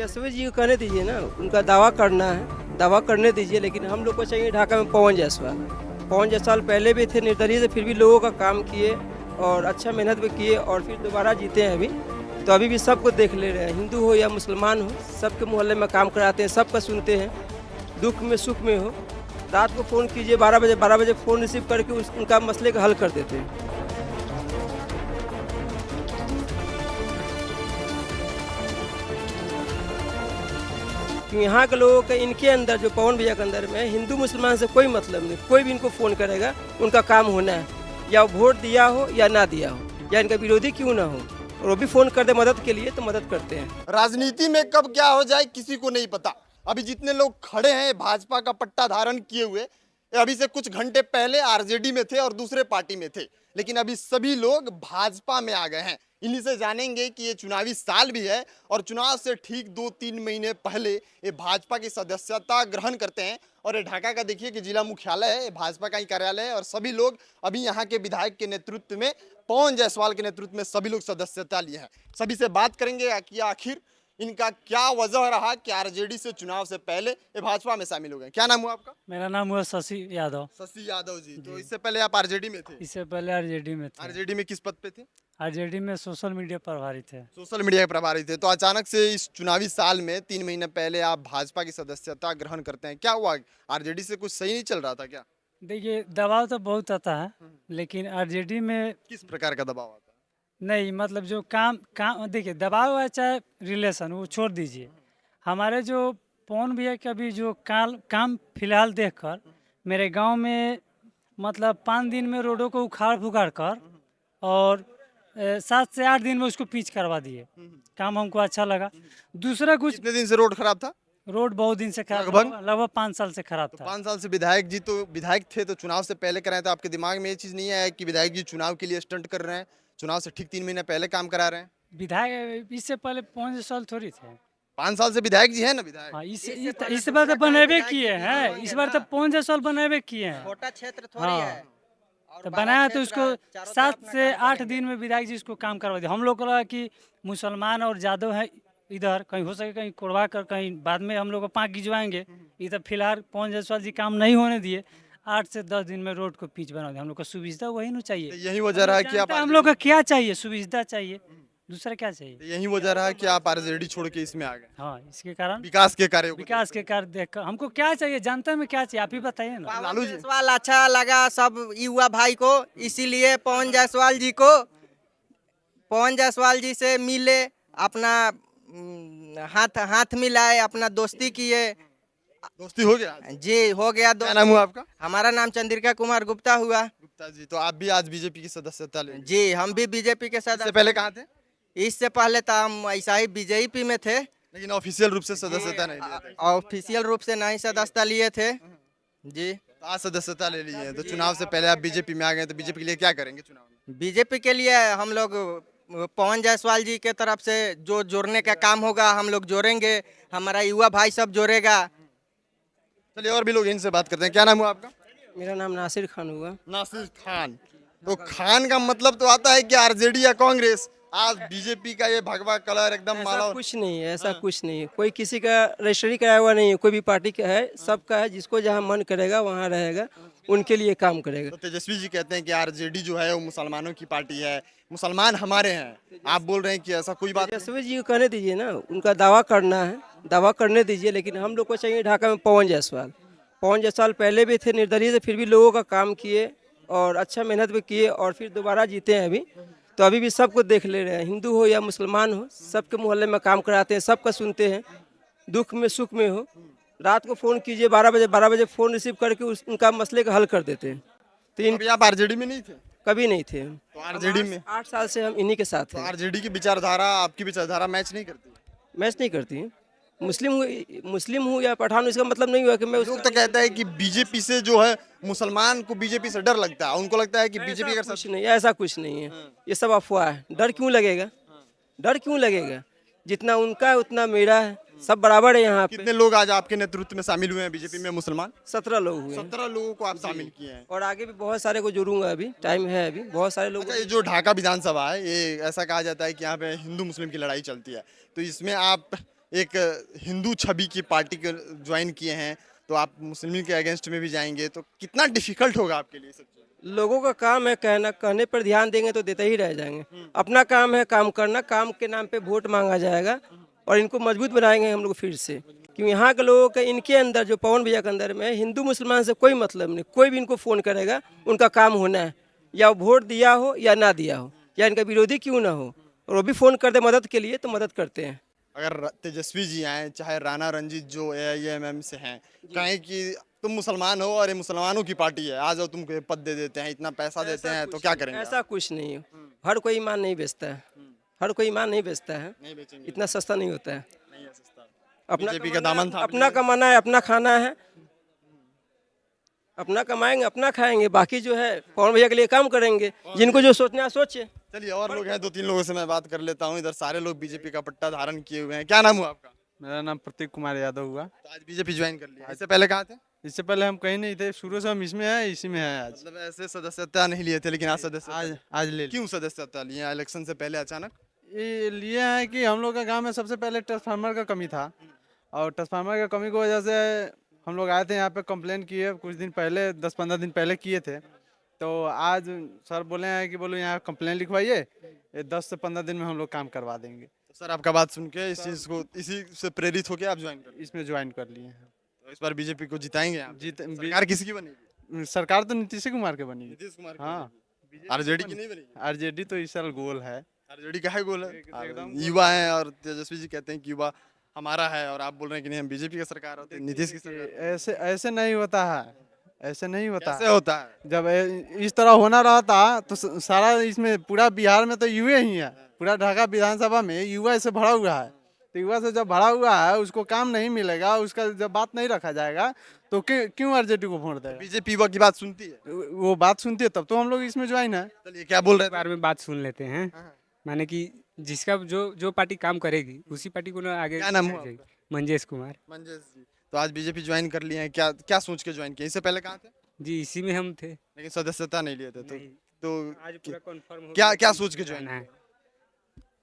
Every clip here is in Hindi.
तेजस्वी जी को कहने दीजिए ना, उनका दावा करना है, दावा करने दीजिए, लेकिन हम लोग को चाहिए ढाका में पवन जायसवाल। पवन जायसवाल पहले भी थे निर्दलीय से, फिर भी लोगों का काम किए और अच्छा मेहनत भी किए और फिर दोबारा जीते हैं अभी। तो अभी भी सबको देख ले रहे हैं, हिंदू हो या मुसलमान हो, सबके मोहल्ले में काम कराते हैं, सबका सुनते हैं, दुख में सुख में हो। रात को फ़ोन कीजिए 12 बजे फ़ोन रिसीव करके उनका मसले का हल कर देते हैं। कि यहाँ के लोगों का इनके अंदर, जो पवन भैया के अंदर में, हिंदू मुसलमान से कोई मतलब नहीं। कोई भी इनको फ़ोन करेगा, उनका काम होना है, या वोट दिया हो या ना दिया हो, या इनका विरोधी क्यों ना हो, और वो भी फ़ोन कर दे मदद के लिए तो मदद करते हैं। राजनीति में कब क्या हो जाए किसी को नहीं पता। अभी जितने लोग खड़े हैं भाजपा का पट्टा धारण किए हुए, ये अभी से कुछ घंटे पहले आरजेडी में थे और दूसरे पार्टी में थे, लेकिन अभी सभी लोग भाजपा में आ गए हैं। इन्हीं से जानेंगे कि ये चुनावी साल भी है और चुनाव से ठीक 2-3 महीने पहले ये भाजपा की सदस्यता ग्रहण करते हैं। और ये ढाका का देखिए कि जिला मुख्यालय है, भाजपा का ही कार्यालय है, और सभी लोग अभी यहाँ के विधायक के नेतृत्व में, पवन जायसवाल के नेतृत्व में सभी लोग सदस्यता लिए हैं। सभी से बात करेंगे कि आखिर इनका क्या वजह रहा कि आरजेडी से चुनाव से पहले ये भाजपा में शामिल हो गए। क्या नाम हुआ आपका? मेरा नाम हुआ शशि यादव। शशि यादव जी। तो इससे पहले आप आरजेडी में थे? इससे पहले आरजेडी में थे। आरजेडी में किस पद पे थे? आरजेडी में सोशल मीडिया प्रभारी थे। सोशल मीडिया के प्रभारी थे। तो अचानक से इस चुनावी साल में 3 महीने पहले आप भाजपा की सदस्यता ग्रहण करते हैं, क्या हुआ? आरजेडी से कुछ सही नहीं चल रहा था क्या? देखिए, दबाव तो बहुत आता है, लेकिन आरजेडी में किस प्रकार का दबाव आता है? नहीं, मतलब जो काम देखिए, दबाव है चाहे रिलेशन, वो छोड़ दीजिए। हमारे जो पवन भैया का भी जो काम फिलहाल देखकर मेरे गांव में, मतलब 5 दिन में रोडों को उखाड़ फुखाड़ कर और 7 से 8 दिन में उसको पिच करवा दिए। काम हमको अच्छा लगा। दूसरा कुछ, कितने दिन से रोड खराब था? रोड बहुत दिन से खराब, लगभग 5 साल से खराब था। 5 साल से विधायक जी तो विधायक थे, तो चुनाव से पहले कराए, तो आपके दिमाग में ये चीज नहीं आया कि विधायक जी चुनाव के लिए स्टंट कर रहे हैं, चुनाव से ठीक 3 महीने पहले काम करा रहे हैं? विधायक इससे पहले 5 साल थोड़ी थे। 5 साल से विधायक जी है ना विधायक। हाँ, इस बार तो बनेबे किए हैं, इस बार तो 5 साल बनेबे किए हैं। छोटा क्षेत्र थोड़ी है। तो बनाया तो उसको 7 से 8 दिन में विधायक जी इसको काम करवा दिया। हम लोग को लगा कि मुसलमान और जादव है इधर, कहीं हो सके कहीं कोड़वा कर कहीं बाद में हम लोग को पाँक गिजवाएंगे। इधर फिलहाल पवन जायसवाल जी काम नहीं होने दिए, 8 से 10 दिन में रोड को पिच बना दिया। हम लोग को सुविधा वही ना चाहिए। यही वजह रहा कि आप हम लोग को क्या चाहिए? सुविधा चाहिए, दूसरा क्या चाहिए? यही वजह रहा कि आप आरजेडी छोड़ के इसमें आ गए। हाँ, इसके कारण विकास के कार्य विकास के कार्य देखकर हमको क्या चाहिए, जनता में क्या चाहिए, आप ही बताइए ना। लालू जी जायसवाल अच्छा लगा सब युवा भाई को, इसीलिए पवन जायसवाल जी को, पवन जायसवाल जी से मिले, अपना हाथ मिलाए, अपना दोस्ती किए। दोस्ती हो गया आज? जी हो गया। क्या नाम हुआ आपका? हमारा नाम चंद्रिका कुमार गुप्ता हुआ। गुप्ता जी। तो आप भी आज बीजेपी की सदस्यता ले? जी हम भी बीजेपी के साथ। इससे पहले कहाँ थे? इससे पहले तो हम ऐसा ही बीजेपी में थे, लेकिन ऑफिशियल रूप से सदस्यता नहीं लिए थे। ऑफिशियल रूप से नहीं सदस्यता लिए थे। जी तो आज सदस्यता ले ली है, तो चुनाव से पहले आप बीजेपी में आ गए, तो बीजेपी के लिए क्या करेंगे चुनाव में? बीजेपी के लिए हम लोग पवन जायसवाल जी के तरफ से जो जोड़ने का काम होगा हम लोग जोड़ेंगे, हमारा युवा भाई सब जोड़ेगा। चलिए और भी लोग इनसे बात करते हैं। क्या नाम हुआ आपका? मेरा नाम नासिर खान हुआ। नासिर खान। तो खान का मतलब तो आता है कि आरजेडी या कांग्रेस। आज बीजेपी का ये भगवा कलर एकदम माला। ऐसा कुछ नहीं है, ऐसा कुछ नहीं है। कोई किसी का रजिस्ट्री कराया हुआ नहीं है, कोई भी पार्टी का है, सबका है। जिसको जहाँ मन करेगा वहाँ रहेगा, उनके लिए काम करेगा। तो तेजस्वी जी कहते हैं कि आरजेडी जो है वो मुसलमानों की पार्टी है, मुसलमान हमारे हैं। आप बोल रहे हैं कि ऐसा कोई बात नहीं? तेजस्वी जी को कहने दीजिए ना, उनका दावा करना है, दावा करने दीजिए, लेकिन हम लोग को चाहिए ढाका में पवन जायसवाल। पवन जायसवाल पहले भी थे निर्दलीय से, फिर भी लोगों का काम किए और अच्छा मेहनत भी किए और फिर दोबारा जीते हैं अभी। तो अभी भी सबको देख ले रहे हैं, हिंदू हो या मुसलमान हो, सबके मोहल्ले में काम कराते हैं, सबका सुनते हैं, दुख में सुख में हो। रात को फ़ोन कीजिए 12 बजे फ़ोन रिसीव करके उनका मसले का हल कर देते हैं। तो अभी आप आरजेडी में नहीं थे? कभी नहीं थे हम। तो आरजेडी में 8 साल से हम इन्हीं के साथ तो हैं। आरजेडी की विचारधारा आपकी विचारधारा मैच नहीं करती? मैच नहीं करती है। मुस्लिम हूँ या पठान हूँ, इसका मतलब नहीं हुआ कि मैं लोग तो कहता है कि बीजेपी से जो है मुसलमान को बीजेपी से डर लगता है, उनको लगता है कि बीजेपी ऐसा अगर कुछ नहीं, ऐसा कुछ नहीं है। ये सब अफवाह है। डर क्यों लगेगा? डर क्यों लगेगा? जितना उनका है उतना मेरा है, सब बराबर है यहाँ पे। कितने लोग आज आपके नेतृत्व में शामिल हुए हैं बीजेपी में मुसलमान? 17 लोग हुए हैं। 17 लोगों को आप शामिल किए हैं। और आगे भी बहुत सारे को जोड़ूंगा, अभी टाइम है, अभी बहुत सारे लोग। अच्छा, ये जो ढाका विधानसभा है, ये ऐसा कहा जाता है कि यहाँ पे हिंदू मुस्लिम की लड़ाई चलती है, तो इसमें आप एक हिंदू छवि की पार्टी को ज्वाइन किए हैं, तो आप मुस्लिम के अगेंस्ट में भी जाएंगे, तो कितना डिफिकल्ट होगा आपके लिए सब चीज़? लोगों का काम है कहना, कहने पर ध्यान देंगे तो देते ही रह जाएंगे। अपना काम है काम करना, काम के नाम पे वोट मांगा जाएगा और इनको मजबूत बनाएंगे हम लोग फिर से। क्योंकि यहाँ के लोगों के इनके अंदर जो पवन भैया के अंदर में हिंदू मुसलमान से कोई मतलब नहीं, कोई भी इनको फ़ोन करेगा उनका काम होना है, या वो वोट दिया हो या ना दिया हो, या इनका विरोधी क्यों ना हो, और वो भी फ़ोन कर दे मदद के लिए तो मदद करते हैं। अगर तेजस्वी जी आए, चाहे राणा रंजीत जो AIMM से हैं, कहें कि तुम मुसलमान हो और ये मुसलमानों की पार्टी है, आ जाओ तुमको ये पद दे देते हैं, इतना पैसा देते हैं, तो क्या करेंगे? ऐसा कुछ नहीं है, हर कोई ईमान नहीं बेचता है, हर कोई ईमान नहीं बेचता है, नहीं बेचेंगे, इतना सस्ता नहीं होता है। नहीं है सस्ता। अपना बीजेपी का कमाना दामन है, थाम अपना कमाना है, अपना खाना है, अपना कमाएंगे अपना खाएंगे, बाकी जो है पवन भैया के लिए काम करेंगे, जिनको जो सोचना है सोचे। चलिए, और लोग हैं, 2-3 लोगों से मैं बात कर लेता हूँ। इधर सारे लोग बीजेपी का पट्टा धारण किए हुए हैं। क्या नाम हुआ आपका? मेरा नाम प्रतीक कुमार यादव हुआ। तो आज बीजेपी ज्वाइन कर लिया, इससे पहले कहाँ थे? इससे पहले हम कहीं नहीं थे, शुरू से हम इसमें हैं, इसी में हैं आज। मतलब ऐसे सदस्यता नहीं लिए थे, लेकिन आज सदस्यता आज ले लिए। क्यों सदस्यता लिए इलेक्शन से पहले अचानक? ये लिए हैं कि हम लोग का गांव में सबसे पहले ट्रांसफार्मर का कमी था, और ट्रांसफार्मर का कमी की वजह से हम लोग आए थे यहाँ पे, कंप्लेन किए कुछ दिन पहले, 10-15 दिन पहले किए थे। तो आज सर बोले हैं कि बोलो यहाँ कंप्लेन लिखवाइए, ये 10 से 15 दिन में हम लोग काम करवा देंगे। तो सर आपका बात सुन के इस चीज को, इसी से प्रेरित होकर आप ज्वाइन कर, इसमें ज्वाइन कर लिए हैं। तो इस बार बीजेपी को जिताएंगे आप? जीत सरकार किसकी बनेगी? सरकार तो नीतीश कुमार के बनी। नीतीश कुमार हाँ, आरजेडी की नहीं बनेगी? आरजेडी तो इस साल गोल है। आरजेडी का है गोल है, एकदम युवा है, और तेजस्वी जी कहते हैं कि युवा हमारा है, और आप बोल रहे हैं कि नहीं हम बीजेपी का सरकार होते, नीतीश की सरकार। ऐसे ऐसे नहीं होता है, ऐसे नहीं होता कैसे होता है? जब इस तरह होना रहता तो सारा इसमें पूरा बिहार में तो युवा ही है, पूरा ढाका विधानसभा में युवा से भरा हुआ है। तो युवा से जब भरा हुआ है, उसको काम नहीं मिलेगा, उसका जब बात नहीं रखा जाएगा, तो क्यों आरजेडी को वोट देगा? बीजेपी युवा की बात सुनती है? वो बात सुनती है तब तो हम लोग इसमें ज्वाइन है। चलिए, क्या बोल रहे थे? बार में बात सुन लेते हैं, माने कि जिसका जो जो पार्टी काम करेगी उसी पार्टी को ना आगे क्या नाम हुआ बढ़ाई जाएगी। मंजेश कुमार मंजेश जी, तो आज बीजेपी ज्वाइन कर लिए हैं, क्या क्या सोच के ज्वाइन किया? इससे पहले कहाँ थे? जी, इसी में हम थे। लेकिन सदस्यता नहीं लिए थे, तो आज पूरा कंफर्म हो क्या गया क्या कि सोच के ज्वाइन जाना है।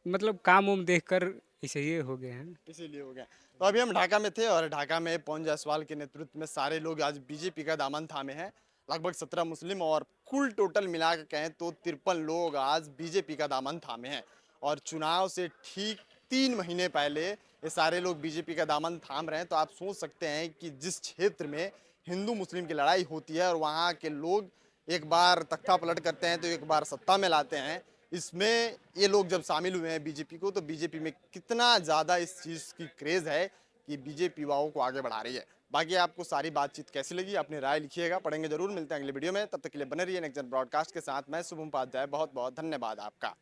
मतलब काम उम देखकर ऐसे ही हो गए हैं। इसीलिए हो गया? तो अभी हम ढाका में थे, और ढाका में पवन जायसवाल के नेतृत्व में सारे लोग आज बीजेपी का दामन थामे हैं। लगभग 17 मुस्लिम और कुल टोटल मिला के कहें तो 53 लोग आज बीजेपी का दामन थामे हैं। और चुनाव से ठीक 3 महीने पहले ये सारे लोग बीजेपी का दामन थाम रहे हैं। तो आप सोच सकते हैं कि जिस क्षेत्र में हिंदू मुस्लिम की लड़ाई होती है, और वहाँ के लोग एक बार तख्ता पलट करते हैं तो एक बार सत्ता में लाते हैं, इसमें ये लोग जब शामिल हुए हैं बीजेपी को, तो बीजेपी में कितना ज़्यादा इस चीज़ की क्रेज़ है कि बीजेपी युवाओं को आगे बढ़ा रही है। बाकी आपको सारी बातचीत कैसी लगी, अपनी राय लिखिएगा, पढ़ेंगे जरूर। मिलते हैं अगले वीडियो में, तब तक के लिए बने रहिए नेक्स्ट जन ब्रॉडकास्ट के साथ। मैं शुभम उपाध्याय, बहुत बहुत धन्यवाद आपका।